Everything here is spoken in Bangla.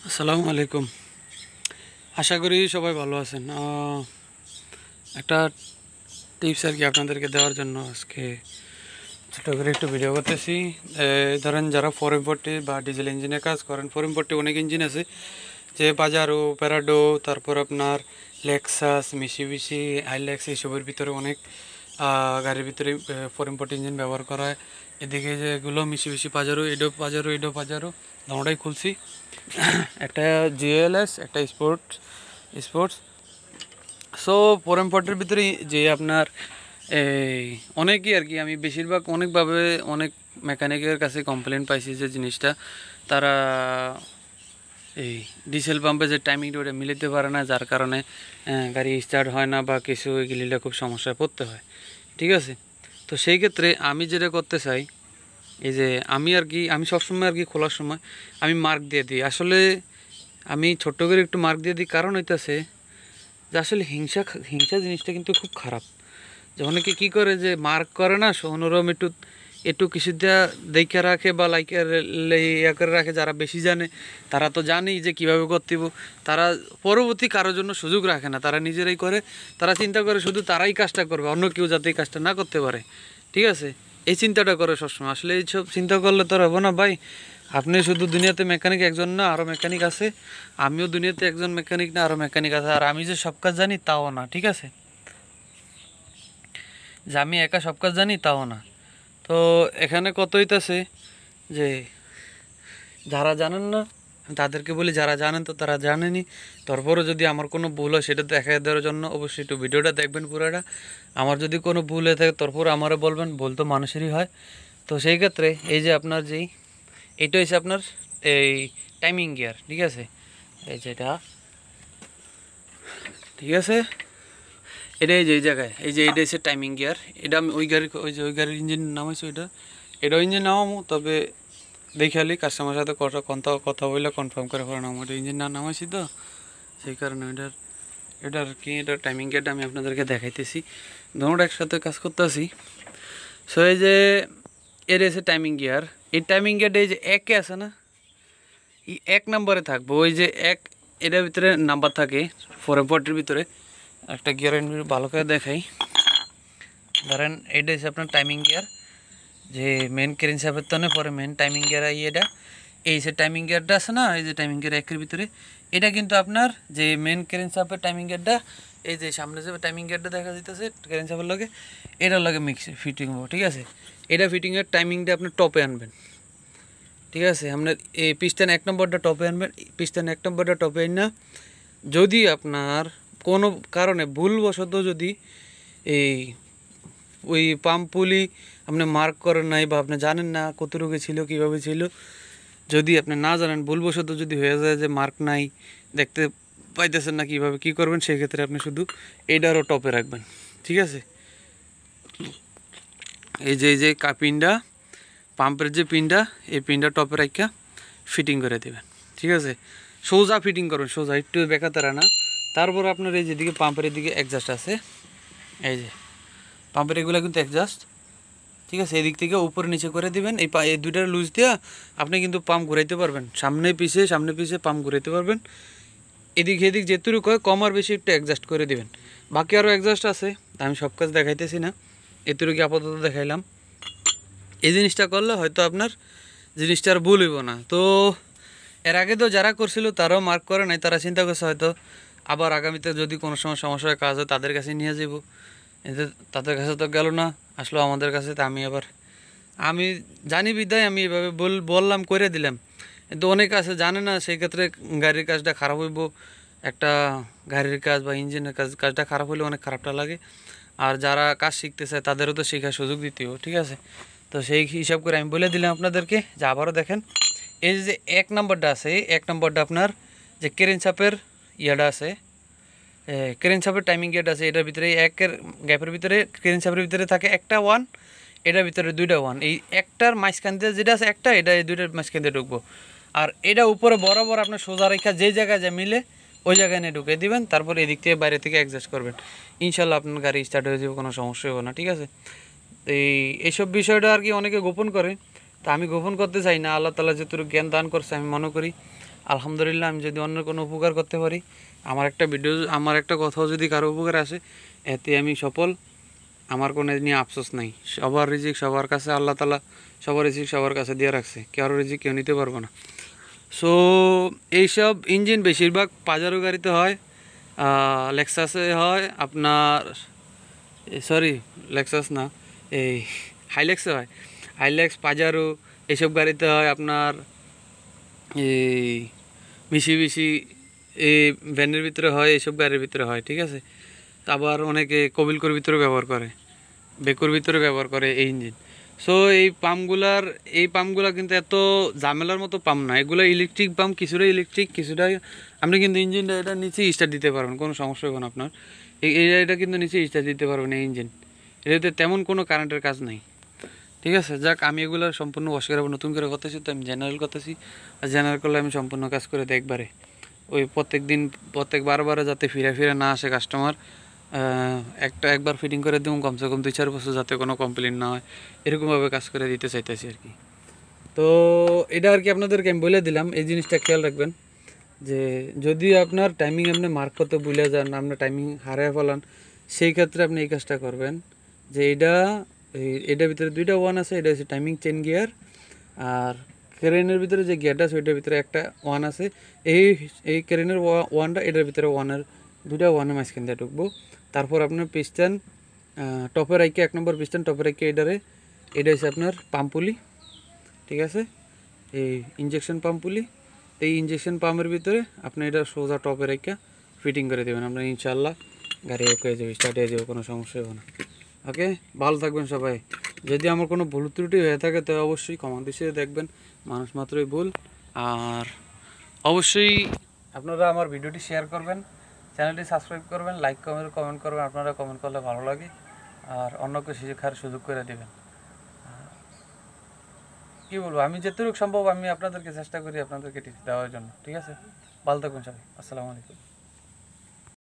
আসসালামু আলাইকুম। আশা করি সবাই ভালো আছেন। একটা টিপস আর কি আপনাদেরকে দেওয়ার জন্য আজকে ছোটো করে একটু ভিডিও করতেছি। ধরেন যারা 4M40 বা ডিজেল ইঞ্জিনে কাজ করেন, 4M40 অনেক ইঞ্জিন আছে, যে বাজারো, প্যারাডো, তারপর আপনার লেক্সাস, মিশিবিশি, হাইল্যাক্স, এইসবের ভিতরে অনেক গাড়ির ভিতরে 4M40 ইঞ্জিন ব্যবহার করা হয়। এদিকে যেগুলো মিশিবিশি, পাজারো, এডো পাজারো দুটোটাই খুলছি। একটা জিএলএস, একটা স্পোর্টস। সো 4M40-র ভিতরে যে আপনার এই অনেকই আর কি, আমি বেশিরভাগ অনেকভাবে অনেক মেকানিকের কাছে কমপ্লেন পাইছি যে জিনিসটা তারা এই ডিজেল পাম্পে যে টাইমিংটা ওটা মিলাতে পারে না, যার কারণে গাড়ি স্টার্ট হয় না বা কিছু এগুলিলে খুব সমস্যায় পড়তে হয়। ঠিক আছে, তো সেই ক্ষেত্রে আমি যেটা করতে চাই, এই যে আমি সবসময় আর কি খোলার সময় আমি মার্ক দিয়ে দিই। আসলে আমি ছোট্ট করে একটু মার্ক দিয়ে দিই, কারণ হইতেছে যে আসলে হিংসা জিনিসটা কিন্তু খুব খারাপ। যে অনেকে কী করে যে মার্ক করে না, অন্যরকম একটু একটু কিছু দেওয়া দেখে রাখে বা ইয়া করে রাখে। যারা বেশি জানে তারা তো জানেই যে কীভাবে করতে হবে, তারা পরবর্তী কারোর জন্য সুযোগ রাখে না, তারা নিজেরাই করে। তারা চিন্তা করে শুধু তারাই কাজটা করবে, অন্য কেউ যাতে এই কাজটা না করতে পারে। ঠিক আছে, এই চিন্তাটা করে সবসময়। আসলে এইসব চিন্তা করলে তো হবে না ভাই। আপনি শুধু দুনিয়াতে মেকানিক একজন না, আরও মেকানিক আছে। আমিও দুনিয়াতে একজন মেকানিক না, আরও মেকানিক আছে। আর আমি যে সব কাজ জানি তাও না। ঠিক আছে, যে আমি একা সব কাজ জানি তাও না। তো এখানে কত হইতাছে যে যারা জানেন না তাদেরকে বলি, যারা জানেন তো তারা জানেনই। তারপরও যদি আমার কোনো ভুল হয় সেটা দেখা দেওয়ার জন্য অবশ্যই একটু ভিডিওটা দেখবেন পুরোটা। আমার যদি কোনো ভুল হয়ে থাকে তারপর আমারও বলবেন, ভুল তো মানুষেরই হয়। তো সেই ক্ষেত্রে এই যে আপনার এইটা হচ্ছে আপনার এই টাইমিং গিয়ার। ঠিক আছে, এই যেটা, ঠিক আছে, এটা এই যে এই জায়গায় এটা হচ্ছে টাইমিং গিয়ার। এটা আমি ওই গাড়ির ইঞ্জিন নামাইছি, এটাও ইঞ্জিন নামাবো, তবে দেখালি কাস্টমারের সাথে কথা বললে কনফার্ম করে নামাবো। এটা ইঞ্জিন না নামাইছি তো সেই কারণে এটার কি এটা টাইমিং গিয়ারটা আমি আপনাদেরকে দেখাইতেছি। দুটোটা একসাথে কাজ করতেছি। সো এই যে এর এসে টাইমিং গিয়ার, এই টাইমিং গিয়ারটা এই যে একে আছে না, এই 1 নম্বরে থাকবো। ওই যে এটার ভিতরে নাম্বার থাকে 4M40-র ভিতরে। একটা গিয়ার ভালো করে দেখাই। ধরেন এটা হচ্ছে আপনার টাইমিং গিয়ার, যে মেন ক্রেন সাপের তনে পরে মেন টাইমিং গিয়ার এটা। এই যে টাইমিং গিয়ারটা আছে না, এই যে টাইমিং গিয়ার 1-এর ভিতরে, এটা কিন্তু আপনার যে মেন ক্রেন সাপের টাইমিং গিয়ারটা, এই যে সামনে যে টাইমিং গিয়ারটা দেখা যাইতেছে ক্রেন সাপের লগে, এটার লগে ফিটিং হবো। ঠিক আছে, এটা ফিটিংয়ের টাইমিংটা আপনি টপে আনবেন। ঠিক আছে, আপনার এই পিস্টন 1 নম্বরটা টপে আনবেন। পিস্টন 1 নম্বরটা টপে আন না, যদি আপনার কোনো কারণে ভুলবশত যদি এই ওই পাম্প পুলি আপনি মার্ক করেন নাই বা আপনি জানেন না কতটুকু ছিল, কীভাবে ছিল, যদি আপনি না জানেন, ভুলবশত যদি হয়ে যায় যে মার্ক নাই, দেখতে পাইতেছেন না কীভাবে কী করবেন, সেক্ষেত্রে আপনি শুধু এইটারও টপে রাখবেন। ঠিক আছে, এই যে পিনটা, পাম্পের যে পিনটা, এই পিনটা টপে রাখা ফিটিং করে দেবেন। ঠিক আছে, সোজা ফিটিং করবেন, সোজা, একটু বেকাতারা না। তারপর আপনার এই যেদিকে পাম্পের এদিকে অ্যাডজাস্ট আছে, এই যে পাম্পের এগুলো কিন্তু অ্যাডজাস্ট। ঠিক আছে, এদিক থেকে উপরে নিচে করে দিবেন। এই দুইটার লুজ দেওয়া আপনি কিন্তু পাম্প ঘুরাইতে পারবেন, সামনে পিছে পাম্প ঘুরাইতে পারবেন। এদিক যেটুকু হয় কম আর বেশি একটু অ্যাডজাস্ট করে দিবেন। বাকি আরও অ্যাডজাস্ট আছে, আমি সব কাজ দেখাইতেছি না, এতটুকু আপাতত দেখাইলাম। এই জিনিসটা করলে হয়তো আপনার জিনিসটা আর ভুল হইব না। তো এর আগে তো যারা করছিল তারাও মার্ক করে নাই, তারা চিন্তা করছে হয়তো আবার আগামীতে যদি কোনো সময় সমস্যা হয়, কাজ হয়, তাদের কাছে নিয়ে যাব। এতে তাদের কাছে তো গেল না, আসলো আমাদের কাছে। তো আমি জানি বিদায় আমি এভাবে বললাম, করে দিলাম। কিন্তু অনেক আছে জানে না, সেই ক্ষেত্রে গাড়ির কাজটা খারাপ হইব। একটা গাড়ির কাজ বা ইঞ্জিনের কাজটা খারাপ হলে অনেক খারাপটা লাগে। আর যারা কাজ শিখতে চায় তাদেরও তো শেখার সুযোগ দিতে হবে। ঠিক আছে, তো সেই হিসাব করে আমি বলে দিলাম আপনাদেরকে। যে আবারও দেখেন, এই যে 1 নম্বরটা আছে, 1 নম্বরটা আপনার যে ক্রেন চাপের ইয়াটা আছে, ক্রেন চাপের টাইমিং গিয়ারটা আছে, এটার ভিতরে 1-এর গ্যাপের ভিতরে ক্রেন চাপের ভিতরে থাকে একটা 1, এটার ভিতরে 2টা 1। এই একটার মাঝখান দিয়ে যেটা আছে একটা, এটা এই 2টার মাঝখান দিয়ে ঢুকবো। আর এটা উপরে বরাবর আপনার সোজা রেখা যে জায়গায় যা মিলে ওই জায়গায় নিয়ে ঢুকে দিবেন। তারপর এদিক থেকে বাইরে থেকে অ্যাডজাস্ট করবেন, ইনশাল্লাহ আপনার গাড়ি স্টার্ট হয়ে যাবে, কোনো সমস্যা হবে না। ঠিক আছে, এইসব বিষয়টা আর কি অনেকে গোপন করে, তা আমি গোপন করতে চাই না, আল্লাহ তাআলা যতটুকু জ্ঞান দান করছে আমি মনে করি আলহামদুলিল্লাহ, আমি যদি অন্যের কোনো উপকার করতে পারি, আমার একটা ভিডিও, আমার একটা কথাও যদি কারো উপকার আসে, এতে আমি সফল। আমার কোনো নিয়ে আফসোস নাই। সবার রিজিক সবার কাছে, আল্লাহ তাআলা সবার রিজিক সবার কাছে দিয়ে রাখছে, কারো রিজিক কেউ নিতে পারবো না। সো এইসব ইঞ্জিন বেশিরভাগ পাজারো গাড়িতে হয়, লেক্সাসে হয় আপনার, সরি লেক্সাস না, এই হাইলেক্সে হয়, হাইলেক্স পাজারো এইসব গাড়িতে হয় আপনার, এই মিশিবিশি এই ভ্যানের ভিতরে হয়, এইসব গাড়ির ভিতরে হয়, ঠিক আছে। তা আবার অনেকে কবিলকোর ভিতরে ব্যবহার করে, বেকুর ভিতরে ব্যবহার করে এই ইঞ্জিন। সো এই পাম্পগুলা কিন্তু এত ঝামেলার মতো পাম্প না, এগুলো ইলেকট্রিক পাম্প, কিছুটা ইলেকট্রিক কিছুটা। আপনি কিন্তু ইঞ্জিনটা এটা নিচে স্টার্ট দিতে পারবেন, কোনো সমস্যা হবে না আপনার। এটা কিন্তু নিচে স্টার্ট দিতে পারবেন এই ইঞ্জিন, এটাতে তেমন কোনো কারেন্টের কাজ নাই, ঠিক আছে। যাক, আমি এগুলো সম্পূর্ণ ওয়াশ করে নতুন করে করতেছি, তো আমি জেনারেল করতেছি। আর জেনারেল করলে আমি সম্পূর্ণ কাজ করে দিই একবারে, ওই প্রত্যেক বারে যাতে ফিরে না আসে কাস্টমার। একবার ফিটিং করে দিব, কমসে কম 2-4 বছর যাতে কোনো কমপ্লেন না হয়, এরকমভাবে কাজ করে দিতে চাইতেছি আর কি। তো এটা আর কি আপনাদেরকে আমি বলে দিলাম, এই জিনিসটা খেয়াল রাখবেন যে যদি আপনার টাইমিং আপনি মার্ক করতে ভুলে যান, আপনার টাইমিং হারিয়ে ফেলান, সেই ক্ষেত্রে আপনি এই কাজটা করবেন যে এটার ভিতরে 2টা ওয়ান আছে, এটা হচ্ছে টাইমিং চেন গিয়ার, আর ক্রেনের ভিতরে যে গিয়ারটা আছে ওইটার ভিতরে একটা ওয়ান আছে। এই ক্রেনের ওয়ানটা এটার ভিতরে 2টা ওয়ানের মাঝখান দিয়ে ঢুকবো। তারপর আপনার পিস্টন টপে রাখে, 1 নম্বর পিস্টন টপে রাখে, এটা হচ্ছে আপনার পাম্পুলি, ঠিক আছে, এই ইঞ্জেকশন পাম্পুলি। এই ইঞ্জেকশন পাম্পের ভিতরে আপনি এটা সোজা টপে রেখে ফিটিং করে দেবেন, আপনার ইনশাআল্লাহ গাড়ি ওকে হয়ে যাবে, স্টার্ট হয়ে যাবে, কোনো সমস্যা হবে না। ওকে, ভালো থাকবেন সবাই। যদি আমার কোনো ভুল ত্রুটি হয়ে থাকে তো অবশ্যই কমেন্ট দিয়ে দেখবেন, মানুষ মাত্রই ভুল। আর অবশ্যই আপনারা আমার ভিডিওটি শেয়ার করবেন, চ্যানেলটি সাবস্ক্রাইব করবেন, লাইক কমেন্ট করবেন, আপনারা কমেন্ট করলে ভালো লাগে, আর অন্যকে শেখার সুযোগ করে দেবেন। কী বলবো, আমি যতটুকু সম্ভব আমি আপনাদেরকে চেষ্টা করি আপনাদেরকে টিপস দেওয়ার জন্য, ঠিক আছে। ভালো থাকবেন সবাই, আসসালামু আলাইকুম।